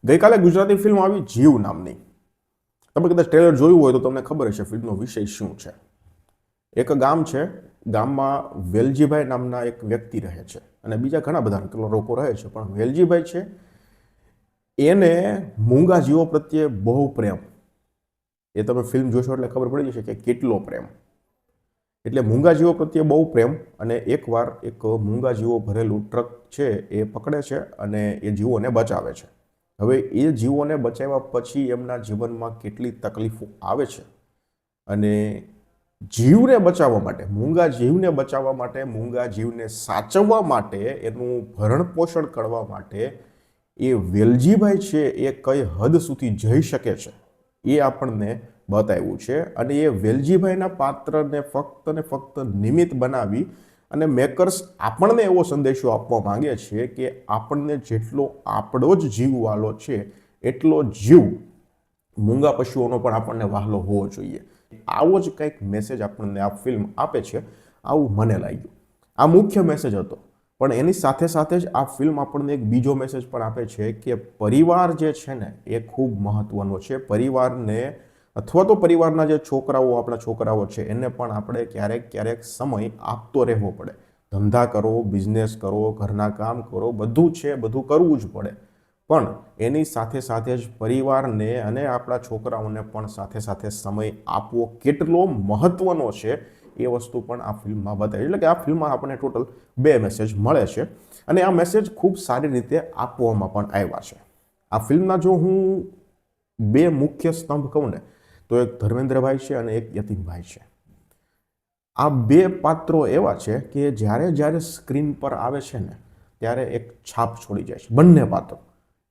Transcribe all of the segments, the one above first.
ગઈકાલે ગુજરાતી ફિલ્મ આવી જીવ નામની. તમે કદાચ ટ્રેલર જોયું હોય તો તમને ખબર હશે ફિલ્મનો વિષય શું છે. એક ગામ છે, ગામમાં વેલજીભાઈ નામના એક વ્યક્તિ રહે છે અને બીજા ઘણા બધા લોકો રહે છે, પણ વેલજીભાઈ છે એને મૂંગા જીવો પ્રત્યે બહુ પ્રેમ. એ તમે ફિલ્મ જોશો એટલે ખબર પડી જશે કે કેટલો પ્રેમ. એટલે મૂંગા જીવો પ્રત્યે બહુ પ્રેમ, અને એકવાર એક મૂંગા જીવો ભરેલું ટ્રક છે એ પકડે છે અને એ જીવોને બચાવે છે. હવે એ જીવોને બચાવ્યા પછી એમના જીવનમાં કેટલી તકલીફો આવે છે, અને જીવને બચાવવા માટે, મૂંગા જીવને બચાવવા માટે, મૂંગા જીવને સાચવવા માટે, એનું ભરણ પોષણ કરવા માટે એ વેલજીભાઈ છે એ કઈ હદ સુધી જઈ શકે છે એ આપણને બતાવ્યું છે. અને એ વેલજીભાઈના પાત્રને ફક્ત ને ફક્ત નિમિત્ત બનાવી અને મેકર્સ આપણને એવો સંદેશો આપવા માંગે છે કે આપણને જેટલો આપણો જ જીવ વાલો છે એટલો જીવ મૂંગા પશુઓનો પણ આપણને વહાલો હોવો જોઈએ. આવો જ કંઈક મેસેજ આપણને આ ફિલ્મ આપે છે, આવું મને લાગ્યું. આ મુખ્ય મેસેજ હતો, પણ એની સાથે સાથે જ આ ફિલ્મ આપણને એક બીજો મેસેજ પણ આપે છે કે પરિવાર જે છે ને એ ખૂબ મહત્વનો છે. પરિવારને અથવા તો પરિવારના જે છોકરાઓ, આપણા છોકરાઓ છે, એને પણ આપણે ક્યારેક ક્યારેક સમય આપતો રહેવો પડે. ધંધા કરો, બિઝનેસ કરો, ઘરના કામ કરો, બધું છે, બધું કરવું જ પડે, પણ એની સાથે સાથે જ પરિવારને અને આપણા છોકરાઓને પણ સાથે સાથે સમય આપવો કેટલો મહત્વનો છે એ વસ્તુ પણ આ ફિલ્મમાં બતાવી. એટલે કે આ ફિલ્મમાં આપણને ટોટલ 2 મેસેજ મળે છે, અને આ મેસેજ ખૂબ સારી રીતે આપવામાં પણ આવ્યા છે. આ ફિલ્મના જો હું 2 મુખ્ય સ્તંભ કહું ને તો એક ધર્મેન્દ્રભાઈ છે અને એક યતીનભાઈ છે. આ 2 પાત્રો એવા છે કે જ્યારે જ્યારે સ્ક્રીન પર આવે છે ને ત્યારે એક છાપ છોડી જાય છે બંને પાત્રો.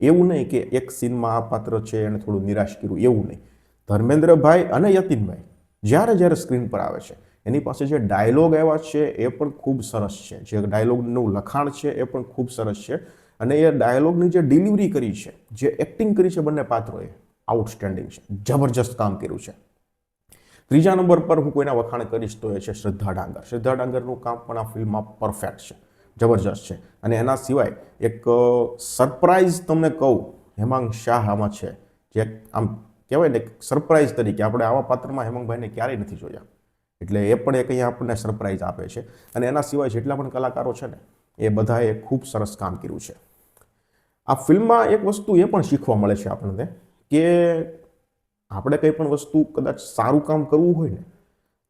એવું નહીં કે એક સીનમાં આ પાત્ર છે અને થોડું નિરાશ કર્યું, એવું નહીં. ધર્મેન્દ્રભાઈ અને યતીનભાઈ જ્યારે જ્યારે સ્ક્રીન પર આવે છે એની પાસે જે ડાયલોગ આવ્યા છે એ પણ ખૂબ સરસ છે. જે ડાયલોગનું લખાણ છે એ પણ ખૂબ સરસ છે, અને એ ડાયલોગની જે ડિલિવરી કરી છે, જે એક્ટિંગ કરી છે બંને પાત્રોએ, આઉટસ્ટેન્ડિંગ છે, જબરજસ્ત કામ કર્યું છે. ત્રીજા નંબર પર હું કોઈના વખાણ કરીશ તો એ છે શ્રદ્ધા ડાંગર. શ્રદ્ધા ડાંગરનું કામ પણ આ ફિલ્મમાં પરફેક્ટ છે, જબરજસ્ત છે. અને એના સિવાય એક સરપ્રાઇઝ તમને કહું, હેમાંગ શાહ આમાં છે, જે આમ કહેવાય ને સરપ્રાઇઝ તરીકે આપણે આવા પાત્રમાં હેમાંગભાઈને ક્યારેય નથી જોયા, એટલે એ પણ એક અહીંયા આપણને સરપ્રાઇઝ આપે છે. અને એના સિવાય જેટલા પણ કલાકારો છે ને એ બધાએ ખૂબ સરસ કામ કર્યું છે. આ ફિલ્મમાં એક વસ્તુ એ પણ શીખવા મળે છે આપણને કે આપણે કંઈ પણ વસ્તુ કદાચ સારું કામ કરવું હોય ને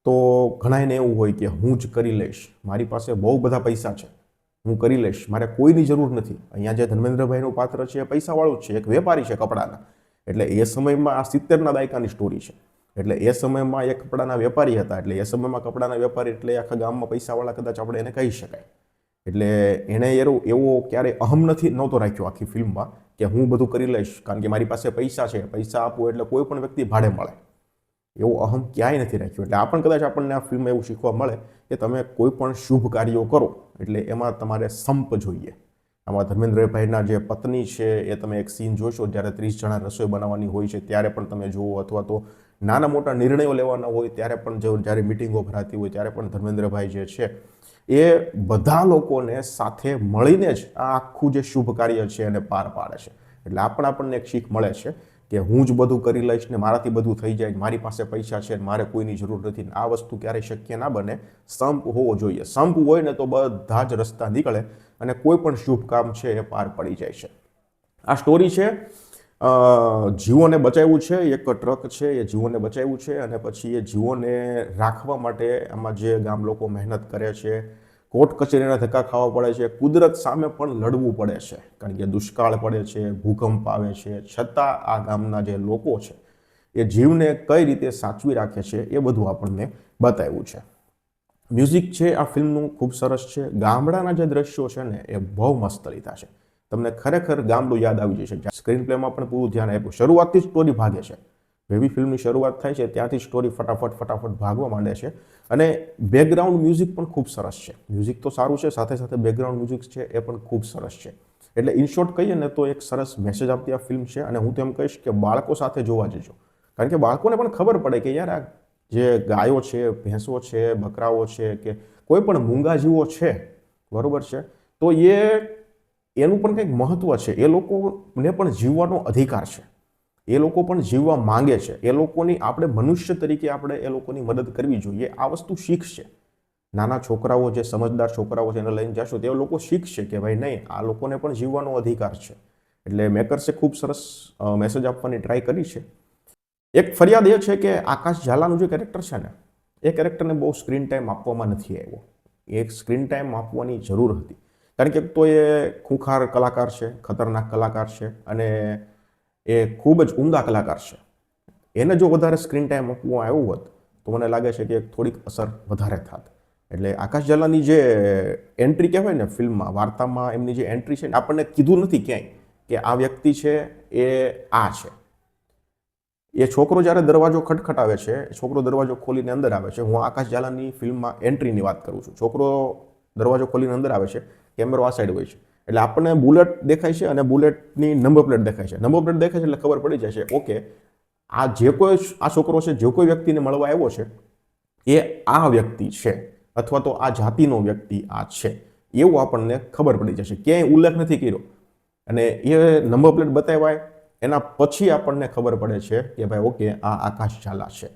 તો ઘણાને એવું હોય કે હું જ કરી લઈશ, મારી પાસે બહુ બધા પૈસા છે, હું કરી લઈશ, મારે કોઈની જરૂર નથી. અહીંયા જે ધર્મેન્દ્રભાઈનું પાત્ર છે એ પૈસાવાળું જ છે, એક વેપારી છે કપડાના. એટલે એ સમયમાં આ 70ના દાયકાની સ્ટોરી છે. એટલે એ સમયમાં એ કપડાના વેપારી હતા, એટલે એ સમયમાં કપડાના વેપારી એટલે આખા ગામમાં પૈસાવાળા કદાચ આપણે એને કહી શકાય. એટલે એણે એવો ક્યારેય અહમ નહોતો રાખ્યો આખી ફિલ્મમાં કે હું બધું કરી લઈશ કારણ કે મારી પાસે પૈસા છે, પૈસા આપું એટલે કોઈ પણ વ્યક્તિ ભાડે મળે, એવો અહમ ક્યાંય નથી રાખ્યો. એટલે આ પણ કદાચ આપણને આ ફિલ્મમાં એવું શીખવા મળે કે તમે કોઈ પણ શુભ કાર્યો કરો એટલે એમાં તમારે સંપ જોઈએ. આમાં ધર્મેન્દ્રભાઈના જે પત્ની છે એ તમે એક સીન જોશો જ્યારે 30 જણા રસોઈ બનાવવાની હોય છે ત્યારે પણ તમે જુઓ, અથવા તો નાના મોટા નિર્ણયો લેવાના હોય ત્યારે પણ જ્યારે મિટિંગો ભરાતી હોય ત્યારે પણ ધર્મેન્દ્રભાઈ જે છે એ બધા લોકોને સાથે મળીને જ આ આખું જે શુભ કાર્ય છે એને પાર પાડે છે. એટલે આ પણ આપણને એક શીખ મળે છે કે હું જ બધું કરી લઈશ ને મારાથી બધું થઈ જાય, મારી પાસે પૈસા છે, મારે કોઈની જરૂર નથી. આ વસ્તુ ક્યારેય શક્ય ના બને. સંપ હોવો જોઈએ. સંપ હોય ને તો બધા જ રસ્તા નીકળે અને કોઈ પણ શુભ કામ છે એ પાર પડી જાય છે. આ સ્ટોરી છે, જીવોને બચાવ્યું છે. એક ટ્રક છે એ જીવોને બચાવ્યું છે, અને પછી એ જીવોને રાખવા માટે આમાં જે ગામ લોકો મહેનત કરે છે, કોર્ટ કચેરીના ધક્કા ખાવા પડે છે, કુદરત સામે પણ લડવું પડે છે કારણ કે દુષ્કાળ પડે છે, ભૂકંપ આવે છે, છતાં આ ગામના જે લોકો છે એ જીવને કઈ રીતે સાચવી રાખે છે એ બધું આપણને બતાવ્યું છે. મ્યુઝિક છે આ ફિલ્મનું ખૂબ સરસ છે. ગામડાના જે દ્રશ્યો છે ને એ બહુ મસ્ત લીધા છે. તમને ખરેખર ગામડું યાદ આવી જશે. સ્ક્રીન પ્લેમાં પણ પૂરું ધ્યાન આપ્યું. શરૂઆતથી જ સ્ટોરી ભાગે છે. જેવી ફિલ્મની શરૂઆત થાય છે ત્યાંથી સ્ટોરી ફટાફટ ભાગવા માંડે છે, અને બેકગ્રાઉન્ડ મ્યુઝિક પણ ખૂબ સરસ છે. મ્યુઝિક તો સારું છે, સાથે સાથે બેકગ્રાઉન્ડ મ્યુઝિક છે એ પણ ખૂબ સરસ છે. એટલે ઇન શોર્ટ કહીએ ને તો એક સરસ મેસેજ આપતી આ ફિલ્મ છે, અને હું તો એમ કહીશ કે બાળકો સાથે જોવા જજો, કારણ કે બાળકોને પણ ખબર પડે કે યાર આ જે ગાયો છે, ભેંસો છે, બકરાઓ છે, કે કોઈ પણ મૂંગા જીવો છે, બરોબર છે, તો એ એનું પણ કંઈક મહત્વ છે. એ લોકોને પણ જીવવાનો અધિકાર છે. એ લોકો પણ જીવવા માંગે છે. એ લોકોની આપણે મનુષ્ય તરીકે આપણે એ લોકોની મદદ કરવી જોઈએ. આ વસ્તુ શીખશે. નાના છોકરાઓ જે સમજદાર છોકરાઓ છે એને લઈને જશો તે લોકો શીખશે કે ભાઈ નહીં, આ લોકોને પણ જીવવાનો અધિકાર છે. એટલે મેકર્સે ખૂબ સરસ મેસેજ આપવાની ટ્રાય કરી છે. એક ફરિયાદ એ છે કે આકાશ ઝાલાનું જે કેરેક્ટર છે ને, એ કેરેક્ટરને બહુ સ્ક્રીન ટાઈમ આપવામાં નથી આવ્યો. એક સ્ક્રીન ટાઈમ આપવાની જરૂર હતી. કારણ કે તો એ ખૂંખાર કલાકાર છે, ખતરનાક કલાકાર છે અને એ ખૂબ જ ઉમદા કલાકાર છે. એને જો વધારે સ્ક્રીન ટાઈમ આપવામાં આવ્યો હોત તો મને લાગે છે કે થોડીક અસર વધારે થાત. એટલે આકાશ ઝાલાની જે એન્ટ્રી કહેવાય ને ફિલ્મમાં, વાર્તામાં એમની જે એન્ટ્રી છે ને, આપણને કીધું નથી ક્યાંય કે આ વ્યક્તિ છે એ આ છે. એ છોકરો જ્યારે દરવાજો ખટખટાવે છે, છોકરો દરવાજો ખોલીને અંદર આવે છે. હું આકાશ ઝાલાની ફિલ્મમાં એન્ટ્રીની વાત કરું છું. છોકરો દરવાજો ખોલીને અંદર આવે છે, કેમેરો આ સાઈડ હોય છે, એટલે આપણને બુલેટ દેખાય છે અને બુલેટની નંબર પ્લેટ દેખાય છે. નંબર પ્લેટ દેખાય છે એટલે ખબર પડી જાય છે ઓકે, આ જે કોઈ આ છોકરો છે, જે કોઈ વ્યક્તિને મળવા આવ્યો છે એ આ વ્યક્તિ છે, અથવા તો આ જાતિનો વ્યક્તિ આ છે, એવું આપણને ખબર પડી જશે. ક્યાંય ઉલ્લેખ નથી કર્યો અને એ નંબર પ્લેટ બતાવાય એના પછી આપણને ખબર પડે છે કે ભાઈ ઓકે, આ આકાશ ઝાલા છે.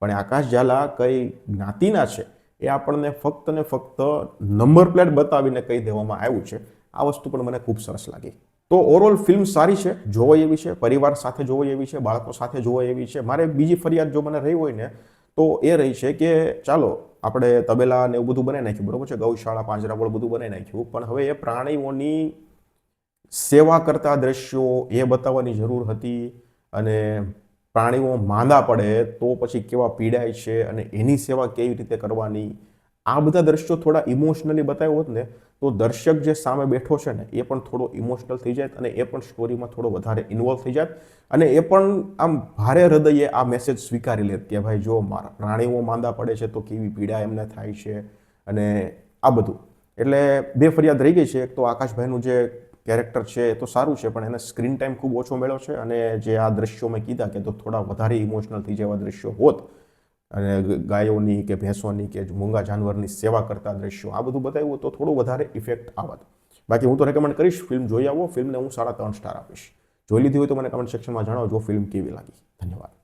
પણ આકાશ ઝાલા કઈ જ્ઞાતિના છે એ આપણને ફક્ત ને ફક્ત નંબર પ્લેટ બતાવીને કહી દેવામાં આવ્યું છે. આ વસ્તુ પણ મને ખૂબ સરસ લાગી. તો ઓવરઓલ ફિલ્મ સારી છે, જોવા એવી છે, પરિવાર સાથે જોવા એવી છે, બાળકો સાથે જોવા એવી છે. મારે બીજી ફરિયાદ જો મને રહી હોય ને તો એ રહી છે કે ચાલો આપણે તબેલા ને એવું બધું બનાવી નાખ્યું, બરોબર છે, ગૌશાળા, પાંજરાપોળ બધું બનાવી નાખ્યું, પણ હવે એ પ્રાણીઓની સેવા કરતા દ્રશ્યો એ બતાવવાની જરૂર હતી. અને પ્રાણીઓ માંદા પડે તો પછી કેવા પીડાય છે અને એની સેવા કેવી રીતે કરવાની, આ બધા દ્રશ્યો થોડા ઇમોશનલી બતાવ્યો હોત ને તો દર્શક જે સામે બેઠો છે ને એ પણ થોડો ઇમોશનલ થઈ જાય અને એ પણ સ્ટોરીમાં થોડો વધારે ઇન્વોલ્વ થઈ જાય અને એ પણ આમ ભારે હૃદયે આ મેસેજ સ્વીકારી લે કે ભાઈ જો મારા પ્રાણીઓ માંદા પડે છે તો કેવી પીડા એમને થાય છે અને આ બધું. એટલે બે ફરિયાદ રહી ગઈ છે. એક તો આકાશભાઈનું જે કેરેક્ટર છે એ તો સારું છે, પણ એને સ્ક્રીન ટાઈમ ખૂબ ઓછો મળ્યો છે. અને જે આ દ્રશ્યો મેં કીધા કે તો થોડા વધારે ઇમોશનલ થઈ જેવા દ્રશ્યો હોત, અને ગાયોની કે ભેંસોની કે મૂંગા જાનવરની સેવા કરતા દ્રશ્યો આ બધું બતાવ્યું તો થોડું વધારે ઇફેક્ટ આવત. બાકી હું તો રેકમેન્ડ કરીશ, ફિલ્મ જોઈ આવો. ફિલ્મને હું 3.5 સ્ટાર આપીશ. જોઈ લીધી હોય તો મને કમેન્ટ સેક્શનમાં જણાવજો ફિલ્મ કેવી લાગી. ધન્યવાદ.